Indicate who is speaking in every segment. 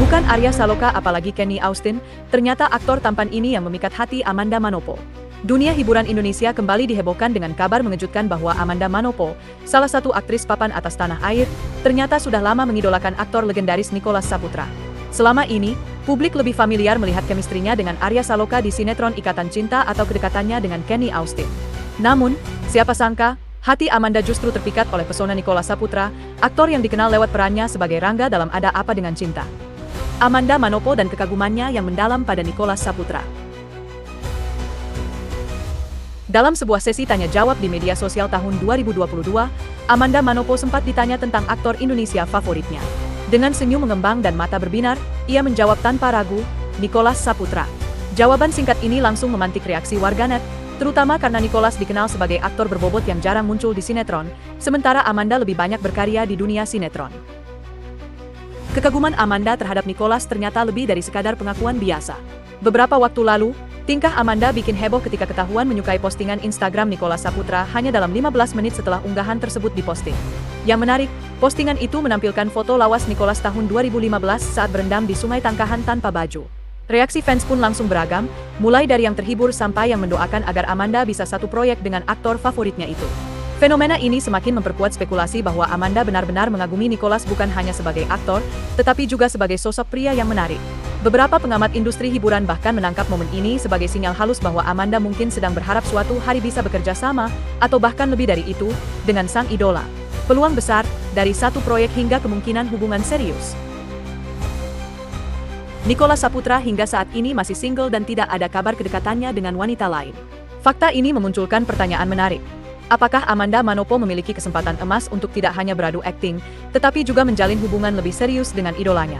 Speaker 1: Bukan Arya Saloka apalagi Kenny Austin, ternyata aktor tampan ini yang memikat hati Amanda Manopo. Dunia hiburan Indonesia kembali dihebohkan dengan kabar mengejutkan bahwa Amanda Manopo, salah satu aktris papan atas tanah air, ternyata sudah lama mengidolakan aktor legendaris Nicholas Saputra. Selama ini, publik lebih familiar melihat kemistrinya dengan Arya Saloka di sinetron Ikatan Cinta atau kedekatannya dengan Kenny Austin. Namun, siapa sangka, hati Amanda justru terpikat oleh pesona Nicholas Saputra, aktor yang dikenal lewat perannya sebagai Rangga dalam Ada Apa Dengan Cinta. Amanda Manopo dan kekagumannya yang mendalam pada Nicholas Saputra. Dalam sebuah sesi tanya-jawab di media sosial tahun 2022, Amanda Manopo sempat ditanya tentang aktor Indonesia favoritnya. Dengan senyum mengembang dan mata berbinar, ia menjawab tanpa ragu, Nicholas Saputra. Jawaban singkat ini langsung memantik reaksi warganet, terutama karena Nicholas dikenal sebagai aktor berbobot yang jarang muncul di sinetron, sementara Amanda lebih banyak berkarya di dunia sinetron. Kekaguman Amanda terhadap Nicholas ternyata lebih dari sekadar pengakuan biasa. Beberapa waktu lalu, tingkah Amanda bikin heboh ketika ketahuan menyukai postingan Instagram Nicholas Saputra hanya dalam 15 menit setelah unggahan tersebut diposting. Yang menarik, postingan itu menampilkan foto lawas Nicholas tahun 2015 saat berendam di Sungai Tangkahan tanpa baju. Reaksi fans pun langsung beragam, mulai dari yang terhibur sampai yang mendoakan agar Amanda bisa satu proyek dengan aktor favoritnya itu. Fenomena ini semakin memperkuat spekulasi bahwa Amanda benar-benar mengagumi Nicholas bukan hanya sebagai aktor, tetapi juga sebagai sosok pria yang menarik. Beberapa pengamat industri hiburan bahkan menangkap momen ini sebagai sinyal halus bahwa Amanda mungkin sedang berharap suatu hari bisa bekerja sama, atau bahkan lebih dari itu, dengan sang idola. Peluang besar, dari satu proyek hingga kemungkinan hubungan serius. Nicholas Saputra hingga saat ini masih single dan tidak ada kabar kedekatannya dengan wanita lain. Fakta ini memunculkan pertanyaan menarik. Apakah Amanda Manopo memiliki kesempatan emas untuk tidak hanya beradu akting, tetapi juga menjalin hubungan lebih serius dengan idolanya?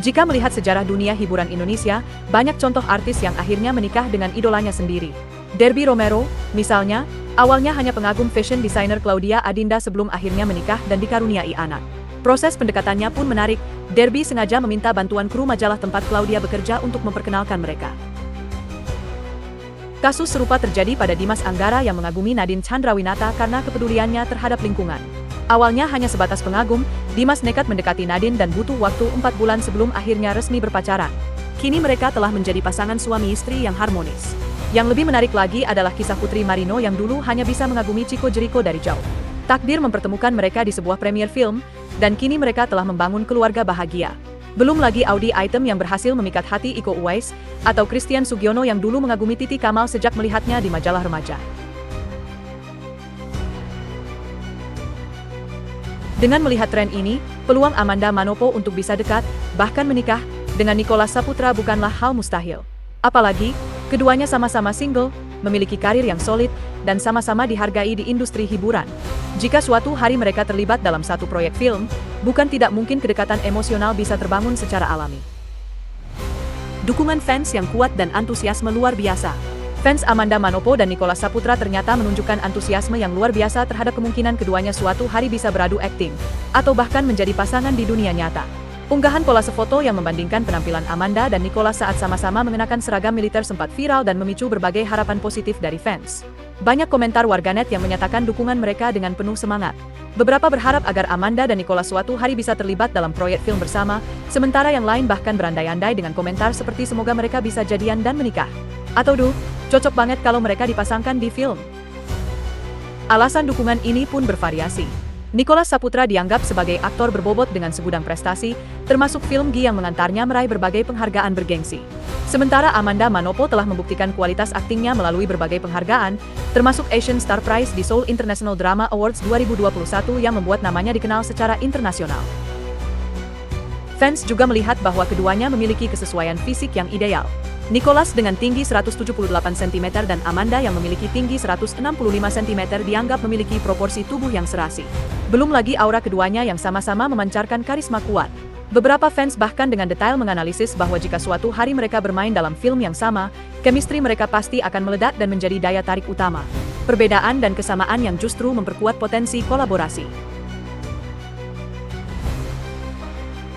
Speaker 1: Jika melihat sejarah dunia hiburan Indonesia, banyak contoh artis yang akhirnya menikah dengan idolanya sendiri. Derby Romero, misalnya, awalnya hanya pengagum fashion designer Claudia Adinda sebelum akhirnya menikah dan dikaruniai anak. Proses pendekatannya pun menarik, Derby sengaja meminta bantuan kru majalah tempat Claudia bekerja untuk memperkenalkan mereka. Kasus serupa terjadi pada Dimas Anggara yang mengagumi Nadine Chandrawinata karena kepeduliannya terhadap lingkungan. Awalnya hanya sebatas pengagum, Dimas nekat mendekati Nadine dan butuh waktu 4 bulan sebelum akhirnya resmi berpacaran. Kini mereka telah menjadi pasangan suami istri yang harmonis. Yang lebih menarik lagi adalah kisah Putri Marino yang dulu hanya bisa mengagumi Chico Jericho dari jauh. Takdir mempertemukan mereka di sebuah premier film, dan kini mereka telah membangun keluarga bahagia. Belum lagi Audi Item yang berhasil memikat hati Iko Uwais, atau Christian Sugiono yang dulu mengagumi Titi Kamal sejak melihatnya di majalah remaja. Dengan melihat tren ini, peluang Amanda Manopo untuk bisa dekat, bahkan menikah, dengan Nicholas Saputra bukanlah hal mustahil. Apalagi, keduanya sama-sama single, memiliki karir yang solid, dan sama-sama dihargai di industri hiburan. Jika suatu hari mereka terlibat dalam satu proyek film, bukan tidak mungkin kedekatan emosional bisa terbangun secara alami. Dukungan fans yang kuat dan antusiasme luar biasa. Fans Amanda Manopo dan Nicholas Saputra ternyata menunjukkan antusiasme yang luar biasa terhadap kemungkinan keduanya suatu hari bisa beradu akting, atau bahkan menjadi pasangan di dunia nyata. Unggahan kolase foto yang membandingkan penampilan Amanda dan Nicholas saat sama-sama mengenakan seragam militer sempat viral dan memicu berbagai harapan positif dari fans. Banyak komentar warganet yang menyatakan dukungan mereka dengan penuh semangat. Beberapa berharap agar Amanda dan Nicholas suatu hari bisa terlibat dalam proyek film bersama, sementara yang lain bahkan berandai-andai dengan komentar seperti semoga mereka bisa jadian dan menikah. Atau cocok banget kalau mereka dipasangkan di film. Alasan dukungan ini pun bervariasi. Nicholas Saputra dianggap sebagai aktor berbobot dengan segudang prestasi, termasuk film Gi yang mengantarnya meraih berbagai penghargaan bergengsi. Sementara Amanda Manopo telah membuktikan kualitas aktingnya melalui berbagai penghargaan, termasuk Asian Star Prize di Seoul International Drama Awards 2021 yang membuat namanya dikenal secara internasional. Fans juga melihat bahwa keduanya memiliki kesesuaian fisik yang ideal. Nicholas dengan tinggi 178 cm dan Amanda yang memiliki tinggi 165 cm dianggap memiliki proporsi tubuh yang serasi. Belum lagi aura keduanya yang sama-sama memancarkan karisma kuat. Beberapa fans bahkan dengan detail menganalisis bahwa jika suatu hari mereka bermain dalam film yang sama, chemistry mereka pasti akan meledak dan menjadi daya tarik utama. Perbedaan dan kesamaan yang justru memperkuat potensi kolaborasi.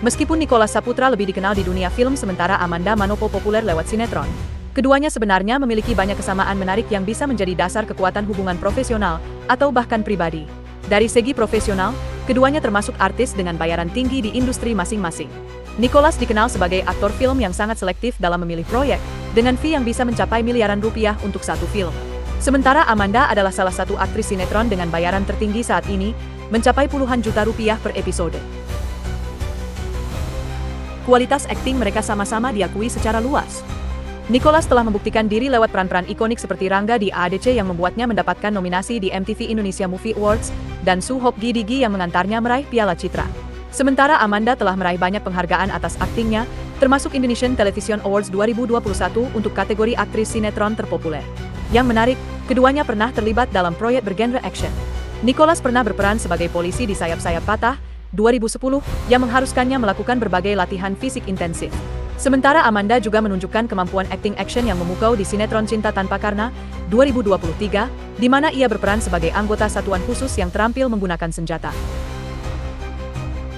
Speaker 1: Meskipun Nicholas Saputra lebih dikenal di dunia film sementara Amanda Manopo populer lewat sinetron, keduanya sebenarnya memiliki banyak kesamaan menarik yang bisa menjadi dasar kekuatan hubungan profesional atau bahkan pribadi. Dari segi profesional, keduanya termasuk artis dengan bayaran tinggi di industri masing-masing. Nicholas dikenal sebagai aktor film yang sangat selektif dalam memilih proyek, dengan fee yang bisa mencapai miliaran rupiah untuk satu film. Sementara Amanda adalah salah satu aktris sinetron dengan bayaran tertinggi saat ini, mencapai puluhan juta rupiah per episode. Kualitas akting mereka sama-sama diakui secara luas. Nicholas telah membuktikan diri lewat peran-peran ikonik seperti Rangga di AADC yang membuatnya mendapatkan nominasi di MTV Indonesia Movie Awards, dan Suhok Gidigi yang mengantarnya meraih Piala Citra. Sementara Amanda telah meraih banyak penghargaan atas aktingnya, termasuk Indonesian Television Awards 2021 untuk kategori aktris sinetron terpopuler. Yang menarik, keduanya pernah terlibat dalam proyek bergenre action. Nicholas pernah berperan sebagai polisi di Sayap-Sayap Patah, 2010, yang mengharuskannya melakukan berbagai latihan fisik intensif. Sementara Amanda juga menunjukkan kemampuan akting action yang memukau di sinetron Cinta Tanpa Karna, 2023, di mana ia berperan sebagai anggota satuan khusus yang terampil menggunakan senjata.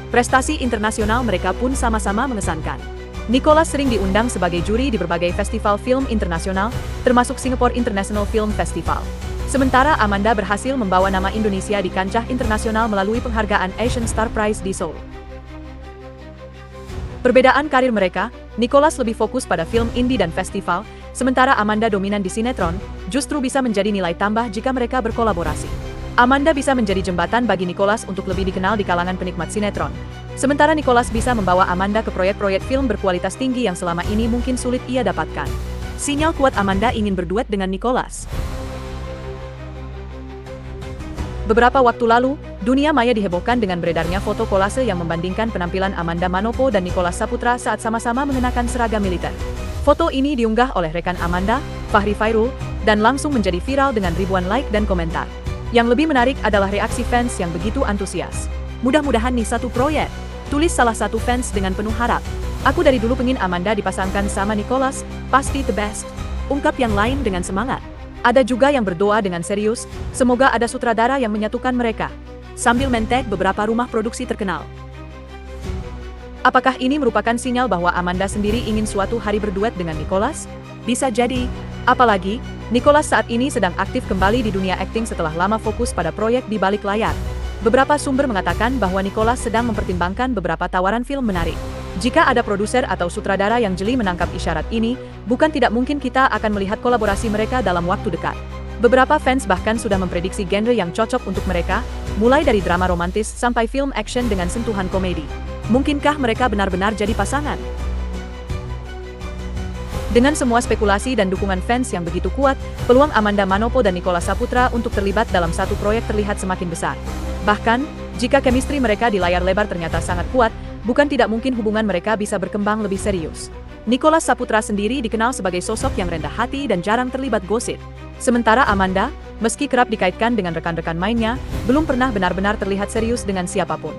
Speaker 1: Prestasi internasional mereka pun sama-sama mengesankan. Nicholas sering diundang sebagai juri di berbagai festival film internasional, termasuk Singapore International Film Festival. Sementara Amanda berhasil membawa nama Indonesia di kancah internasional melalui penghargaan Asian Star Prize di Seoul. Perbedaan karir mereka, Nicholas lebih fokus pada film indie dan festival, sementara Amanda dominan di sinetron, justru bisa menjadi nilai tambah jika mereka berkolaborasi. Amanda bisa menjadi jembatan bagi Nicholas untuk lebih dikenal di kalangan penikmat sinetron. Sementara Nicholas bisa membawa Amanda ke proyek-proyek film berkualitas tinggi yang selama ini mungkin sulit ia dapatkan. Sinyal kuat Amanda ingin berduet dengan Nicholas. Beberapa waktu lalu, dunia maya dihebohkan dengan beredarnya foto kolase yang membandingkan penampilan Amanda Manopo dan Nicholas Saputra saat sama-sama mengenakan seragam militer. Foto ini diunggah oleh rekan Amanda, Fahri Fairul, dan langsung menjadi viral dengan ribuan like dan komentar. Yang lebih menarik adalah reaksi fans yang begitu antusias. Mudah-mudahan nih satu proyek, tulis salah satu fans dengan penuh harap. Aku dari dulu pengen Amanda dipasangkan sama Nicholas, pasti the best. Ungkap yang lain dengan semangat. Ada juga yang berdoa dengan serius, semoga ada sutradara yang menyatukan mereka. Sambil men-tag beberapa rumah produksi terkenal. Apakah ini merupakan sinyal bahwa Amanda sendiri ingin suatu hari berduet dengan Nicholas? Bisa jadi. Apalagi, Nicholas saat ini sedang aktif kembali di dunia akting setelah lama fokus pada proyek di balik layar. Beberapa sumber mengatakan bahwa Nicholas sedang mempertimbangkan beberapa tawaran film menarik. Jika ada produser atau sutradara yang jeli menangkap isyarat ini, bukan tidak mungkin kita akan melihat kolaborasi mereka dalam waktu dekat. Beberapa fans bahkan sudah memprediksi genre yang cocok untuk mereka, mulai dari drama romantis sampai film action dengan sentuhan komedi. Mungkinkah mereka benar-benar jadi pasangan? Dengan semua spekulasi dan dukungan fans yang begitu kuat, peluang Amanda Manopo dan Nicholas Saputra untuk terlibat dalam satu proyek terlihat semakin besar. Bahkan, jika chemistry mereka di layar lebar ternyata sangat kuat, bukan tidak mungkin hubungan mereka bisa berkembang lebih serius. Nicholas Saputra sendiri dikenal sebagai sosok yang rendah hati dan jarang terlibat gosip. Sementara Amanda, meski kerap dikaitkan dengan rekan-rekan mainnya, belum pernah benar-benar terlihat serius dengan siapapun.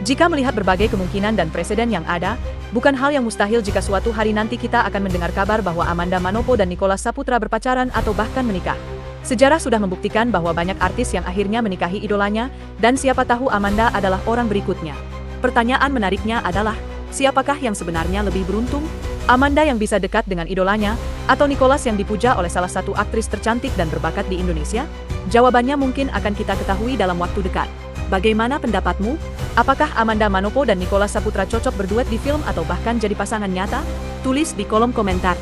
Speaker 1: Jika melihat berbagai kemungkinan dan preseden yang ada, bukan hal yang mustahil jika suatu hari nanti kita akan mendengar kabar bahwa Amanda Manopo dan Nicholas Saputra berpacaran atau bahkan menikah. Sejarah sudah membuktikan bahwa banyak artis yang akhirnya menikahi idolanya, dan siapa tahu Amanda adalah orang berikutnya. Pertanyaan menariknya adalah, siapakah yang sebenarnya lebih beruntung? Amanda yang bisa dekat dengan idolanya, atau Nicholas yang dipuja oleh salah satu aktris tercantik dan berbakat di Indonesia? Jawabannya mungkin akan kita ketahui dalam waktu dekat. Bagaimana pendapatmu? Apakah Amanda Manopo dan Nicholas Saputra cocok berduet di film atau bahkan jadi pasangan nyata? Tulis di kolom komentar.